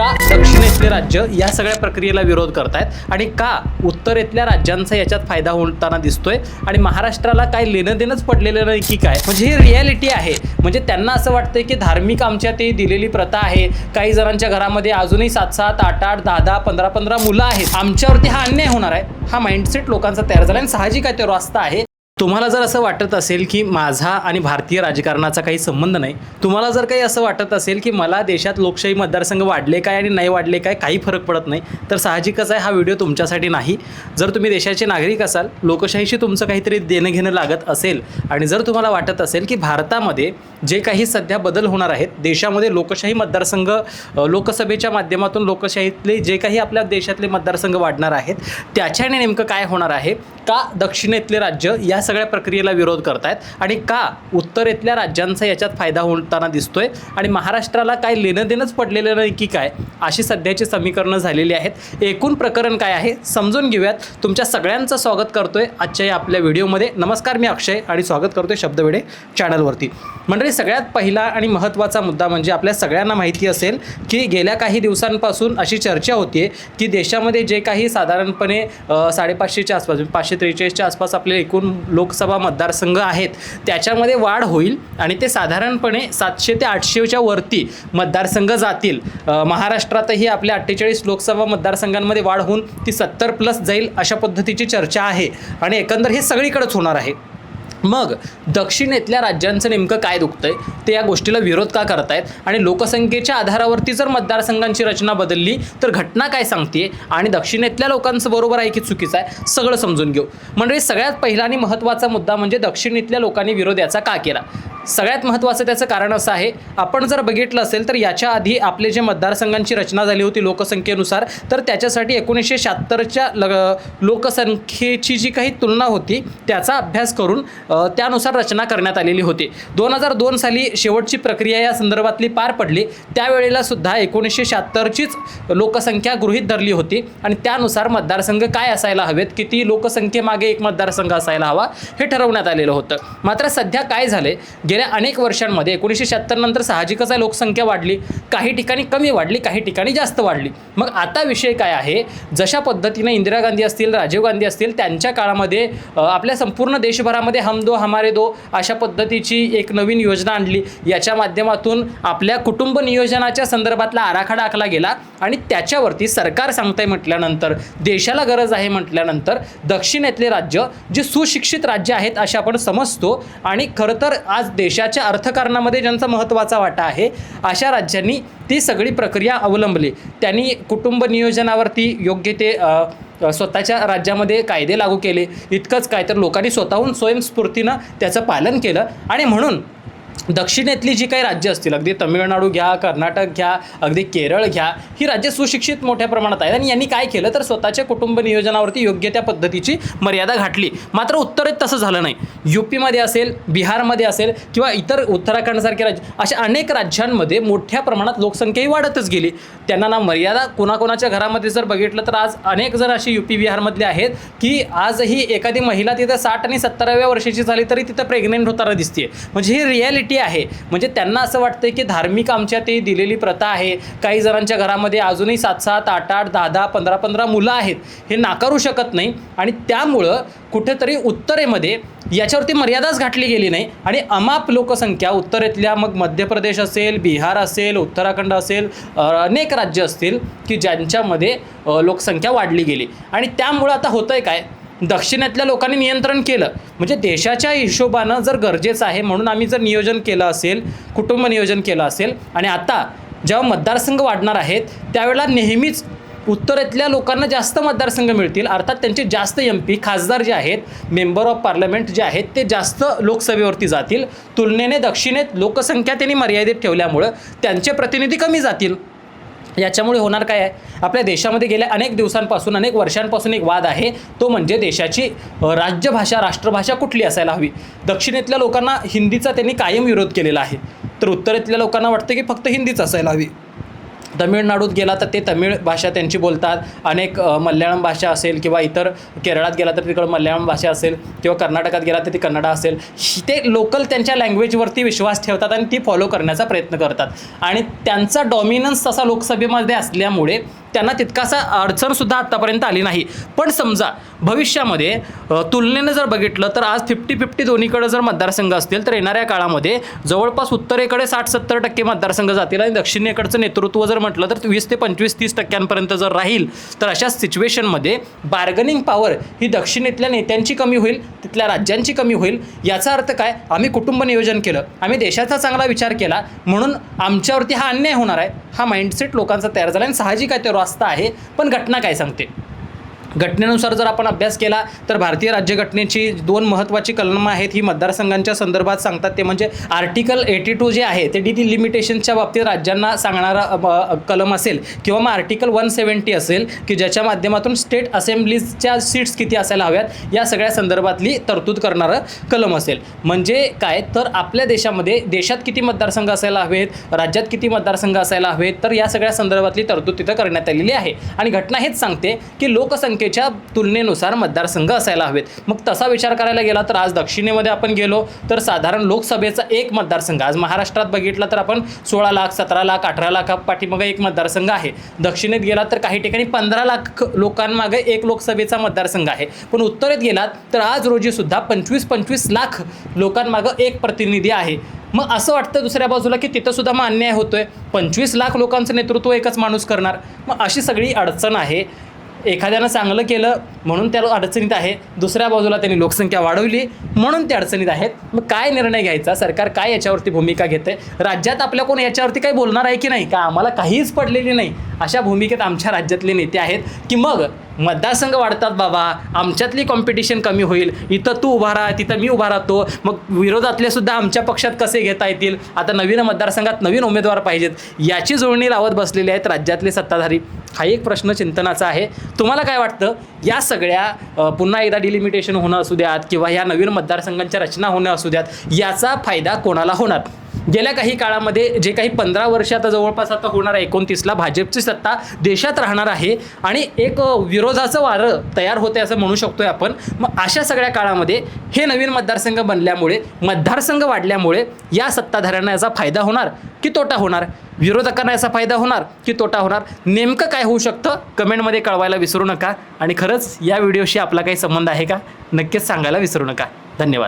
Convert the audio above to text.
का दक्षिणेतले राज्य या सगळ्या प्रक्रियेला विरोध करतायत आणि का उत्तरेतल्या राज्यांचा याच्यात फायदा होताना दिसतोय आणि महाराष्ट्राला काय लेणं देणंच पडलेलं नाही की काय. म्हणजे ही रिॲलिटी आहे. म्हणजे त्यांना असं वाटतंय की धार्मिक आमच्या ते दिलेली प्रथा आहे. काही जणांच्या घरामध्ये अजूनही 7-7, 8-8, 10-10, 15-15 मुलं आहेत. आमच्यावरती हा अन्याय होणार आहे, हा माइंडसेट लोकांचा तयार झाला आणि साहजिक आहे, ते रास्ता आहे. तुम्हाला जर असं वाटत असेल की माझा आणि भारतीय राजकारणाचा काही संबंध नाही, तुम्हाला जर काही असं वाटत असेल की मला देशात लोकशाही मतदारसंघ वाढले काय आणि नाही वाढले काय काही फरक पडत नाही, तर साहजिकच आहे हा व्हिडिओ तुमच्यासाठी नाही. जर तुम्ही देशाचे नागरिक असाल, लोकशाहीशी तुमचं काहीतरी देणं घेणं लागत असेल आणि जर तुम्हाला वाटत असेल की भारतामध्ये जे काही सध्या बदल होणार आहेत, देशामध्ये लोकशाही मतदारसंघ लोकसभेच्या माध्यमातून लोकशाहीतले जे काही आपल्या देशातले मतदारसंघ वाढणार आहेत, त्याच्याने नेमकं काय होणार आहे, का दक्षिणेतले राज्य या सगळ्या प्रक्रियेला विरोध करतायत आणि का उत्तरेतल्या राज्यांचा याच्यात फायदा होताना दिसतोय आणि महाराष्ट्राला काय लेणं देणंच पडलेलं नाही की काय, अशी सध्याची समीकरणं झालेली आहेत. एकूण प्रकरण काय आहे समजून घेऊयात. तुमच्या सगळ्यांचं स्वागत करतोय आजच्या या आपल्या व्हिडिओमध्ये. नमस्कार, मी अक्षय आणि स्वागत करतोय शब्दवेडे चॅनलवरती. मंडळी, सगळ्यात पहिला आणि महत्त्वाचा मुद्दा म्हणजे आपल्या सगळ्यांना माहिती असेल की गेल्या काही दिवसांपासून अशी चर्चा होतीये की देशामध्ये जे काही साधारणपणे 550च्या आसपास 543च्या आसपास आपले एकूण लोकसभा मतदारसंघ आहेत, त्याच्यामध्ये वाढ होईल आणि ते साधारणपणे 700 ते 800च्या वरती मतदारसंघ जातील. महाराष्ट्रातही आपल्या 48 लोकसभा मतदारसंघांमध्ये वाढ होऊन ती 70+ जाईल, अशा पद्धतीची चर्चा आहे आणि एकंदर हे सगळीकडेच होणार आहे. मग दक्षिणेतल्या राज्यांचं नेमकं काय दुखतंय, ते या गोष्टीला विरोध का करतायत आणि लोकसंख्येच्या आधारावरती जर मतदारसंघांची रचना बदलली तर घटना काय सांगते आणि दक्षिणेतल्या लोकांचं बरोबर आहे की चुकीचं आहे, सगळं समजून घेऊ. म्हणजे सगळ्यात पहिला आणि महत्त्वाचा मुद्दा म्हणजे दक्षिणेतल्या लोकांनी विरोध याचा का केला. सगळ्यात महत्त्वाचं त्याचं कारण असं आहे, आपण जर बघितलं असेल तर याच्या आधी आपले जे मतदारसंघांची रचना झाली होती लोकसंख्येनुसार, तर त्याच्यासाठी 1976च्या लोकसंख्येची जी काही तुलना होती त्याचा अभ्यास करून त्यानुसार रचना करण्यात आलेली होती. 2002 साली शेवटची प्रक्रिया या संदर्भातली पार पडली. त्यावेळेला सुद्धा 1976चीच लोकसंख्या गृहीत धरली होती आणि त्यानुसार मतदारसंघ काय असायला हवेत, किती लोकसंख्येमागे एक मतदारसंघ असायला हवा, हे ठरवण्यात आलेलं होतं. मात्र सध्या काय झाले, गेल्या अनेक वर्षांमध्ये 1976 नंतर साहजिकच आहे लोकसंख्या वाढली, काही ठिकाणी कमी वाढली, काही ठिकाणी जास्त वाढली. मग आता विषय काय आहे, जशा पद्धतीने इंदिरा गांधी असतील, राजीव गांधी असतील, त्यांच्या काळामध्ये आपल्या संपूर्ण देशभरामध्ये हम दो हमारे दो अशा पद्धतीची एक नवीन योजना आणली. याच्या माध्यमातून आपल्या कुटुंब नियोजनाच्या संदर्भातला आराखडा आखला गेला आणि त्याच्यावरती सरकार सांगताय म्हटल्यानंतर, देशाला गरज आहे म्हटल्यानंतर दक्षिणेतले राज्य जे सुशिक्षित राज्य आहेत असे आपण समजतो आणि खरं तर आज देशाच्या अर्थकारणामध्ये ज्यांचा महत्त्वाचा वाटा आहे, अशा राज्यांनी ती सगळी प्रक्रिया अवलंबली. त्यांनी कुटुंब नियोजनावरती योग्य ते स्वतःच्या राज्यामध्ये कायदे लागू केले. इतकंच काय तर लोकांनी स्वतःहून स्वयंस्फूर्तीनं त्याचं पालन केलं आणि म्हणून दक्षिणेतली जी काही राज्य असतील, अगदी तमिळनाडू घ्या, कर्नाटक घ्या, अगदी केरळ घ्या, ही राज्य सुशिक्षित मोठ्या प्रमाणात आहेत आणि यांनी काय केलं तर स्वतःच्या कुटुंब नियोजनावरती योग्य त्या पद्धतीची मर्यादा घातली. मात्र उत्तरेत तसं झालं नाही. यूपीमध्ये असेल, बिहारमध्ये असेल किंवा इतर उत्तराखंडसारखे राज्य, अशा अनेक राज्यांमध्ये मोठ्या प्रमाणात लोकसंख्याही वाढतच गेली. त्यांना ना मर्यादा, कोणाकोणाच्या घरामध्ये जर बघितलं तर आज अनेक जण अशी यूपी बिहारमधले आहेत की आजही एखादी महिला तिथं 60 आणि 70व्या वर्षाची झाली तरी तिथं प्रेग्नेंट होताना दिसते. म्हणजे ही रिॲलिटी आहे. म्हणजे त्यांना असं वाटतंय की धार्मिक आमच्या ते दिलेली प्रथा आहे. काही जणांच्या घरामध्ये अजूनही 7-7, 8-8, 10-10, 15-15 मुलं आहेत, हे नाकारू शकत नाही आणि त्यामुळं कुठेतरी उत्तरेमध्ये याच्यावरती मर्यादाच घातली गेली नाही आणि अमाप लोकसंख्या उत्तरेतल्या, मग मध्य प्रदेश असेल, बिहार असेल, उत्तराखंड असेल, अनेक राज्य असतील की ज्यांच्यामध्ये लोकसंख्या वाढली गेली आणि त्यामुळं आता होतंय काय, दक्षिणेतल्या लोकांनी नियंत्रण केलं. म्हणजे देशाच्या हिशोबानं जर गरजेचं आहे म्हणून आम्ही जर नियोजन केलं असेल, कुटुंब नियोजन केलं असेल आणि आता जेव्हा मतदारसंघ वाढणार आहेत त्यावेळेला नेहमीच उत्तरेतल्या लोकांना जास्त मतदारसंघ मिळतील, अर्थात त्यांचे जास्त MP खासदार जे आहेत, मेंबर ऑफ पार्लमेंट जे आहेत, ते जास्त लोकसभेवरती जातील. तुलनेने दक्षिणेत लोकसंख्या त्यांनी मर्यादित ठेवल्यामुळं त्यांचे प्रतिनिधी कमी जातील. याच्यामुळे होणार काय आहे, आपल्या देशामध्ये गेल्या अनेक दिवसांपासून, अनेक वर्षांपासून एक वाद आहे, तो म्हणजे देशाची राज्यभाषा, राष्ट्रभाषा कुठली असायला हवी. दक्षिणेतल्या लोकांना हिंदीचा त्यांनी कायम विरोध केलेला आहे, तर उत्तरेतल्या लोकांना वाटतं की फक्त हिंदीच असायला हवी. तमिळनाडूत गेला तर ते तमिळ भाषा त्यांची बोलतात, अनेक मल्याळम भाषा असेल किंवा इतर केरळात गेला तर तिकडं मल्याळम भाषा असेल किंवा कर्नाटकात गेला तर ती कन्नडा असेल. ते लोकल त्यांच्या लँग्वेजवरती विश्वास ठेवतात आणि ती फॉलो करण्याचा प्रयत्न करतात आणि त्यांचा डॉमिनन्स तसा लोकसभेमध्ये असल्यामुळे त्यांना तितकासा अडचणसुद्धा आत्तापर्यंत आली नाही. पण समजा भविष्यामध्ये तुलनेनं जर बघितलं तर आज 50-50 दोन्हीकडे जर मतदारसंघ असतील तर येणाऱ्या काळामध्ये जवळपास उत्तरेकडे 60-70% मतदारसंघ जातील आणि दक्षिणेकडचं नेतृत्व जर म्हटलं तर 20 ते 25-30% जर राहील तर अशा सिच्युएशनमध्ये बार्गनिंग पॉवर ही दक्षिणेतल्या नेत्यांची कमी होईल, तिथल्या राज्यांची कमी होईल. याचा अर्थ काय, आम्ही कुटुंब नियोजन केलं, आम्ही देशाचा चांगला विचार केला म्हणून आमच्यावरती हा अन्याय होणार आहे, हा माइंडसेट लोकांचा तयार झाला आणि साहजिक आहे ते रास्ता आहे. पण घटना काय सांगते, घटनेनुसार जर आपण अभ्यास केला तर भारतीय राज्यघटनेची 2 महत्त्वाची कलमं आहेत ही मतदारसंघांच्या संदर्भात सांगतात. ते म्हणजे आर्टिकल 82 जे आहे ते डिलिमिटेशनच्या बाबतीत राज्यांना सांगणारा कलम असेल किंवा मग आर्टिकल 170 असेल की ज्याच्या माध्यमातून स्टेट असेंब्लीजच्या सीट्स किती असायला हव्यात या सगळ्या संदर्भातली तरतूद करणारं कलम असेल. म्हणजे काय तर आपल्या देशामध्ये देशात किती मतदारसंघ असायला हवेत, राज्यात किती मतदारसंघ असायला हवेत, तर या सगळ्या संदर्भातली तरतूद तिथं करण्यात आलेली आहे. आणि घटना हेच सांगते की लोकसंख्येच्या तुलनेनुसार मतदारसंघ असायला हवेत. मग तसा विचार करायला गेला तर आज दक्षिणेमध्ये आपण गेलो तर साधारण लोकसभेचा एक मतदारसंघ, आज महाराष्ट्रात बघितला तर आपण 16 लाख 17 लाख 18 लाख पाठीमागे एक मतदारसंघ आहे. दक्षिणेत गेला तर काही ठिकाणी 15 लाख लोकांमागे एक लोकसभेचा मतदारसंघ आहे. पण उत्तरेत गेलात तर आज रोजी सुद्धा 25-25 लाख लोकांमागं एक प्रतिनिधी आहे. मग असं वाटतं दुसऱ्या बाजूला की तिथं सुद्धा मग अन्याय होतोय, 25 लाख लोकांचं नेतृत्व एकच माणूस करणार. मग अशी सगळी अडचण आहे. एखाद्यानं चांगलं केलं म्हणून त्या अडचणीत आहे, दुसऱ्या बाजूला त्यांनी लोकसंख्या वाढवली म्हणून त्या अडचणीत आहेत. मग काय निर्णय घ्यायचा, सरकार काय याच्यावरती भूमिका घेते, राज्यात आपल्या कोण याच्यावरती काही बोलणार आहे की नाही, का आम्हाला काहीच पडलेली नाही अशा भूमिकेत आमच्या राज्यातले नेते आहेत की मग मतदारसंघ वाढतात बाबा, आमच्यातली कॉम्पिटिशन कमी होईल, इथं तू उभा राहा तिथं मी उभा राहतो, मग विरोधातले सुद्धा आमच्या पक्षात कसे घेता येतील, आता नवीन मतदारसंघात नवीन उमेदवार पाहिजेत, याची जुळणी लावत बसलेली आहेत राज्यातले सत्ताधारी. हा एक प्रश्न चिंतनाचा आहे. तुम्हाला काय वाटतं, या सगळ्या पुन्हा एकदा डिलिमिटेशन होणं असू द्यात किंवा या नवीन मतदारसंघांच्या रचना होणं असू द्यात, याचा फायदा कोणाला होणार? गेल्या काही काळामध्ये जे काही 15 वर्ष आता जवळपास आता होणार आहे, 29ला भाजपची सत्ता देशात राहणार आहे आणि एक विरोधाचं वारं तयार होते असं म्हणू शकतोय आपण. मग अशा सगळ्या काळामध्ये हे नवीन मतदारसंघ बनल्यामुळे, मतदारसंघ वाढल्यामुळे या सत्ताधाऱ्यांना याचा फायदा होणार की तोटा होणार, विरोधकांना याचा फायदा होणार की तोटा होणार, नेमकं काय होऊ शकतं कमेंटमध्ये कळवायला विसरू नका. आणि खरंच या व्हिडिओशी आपला काही संबंध आहे का, नक्कीच सांगायला विसरू नका. धन्यवाद.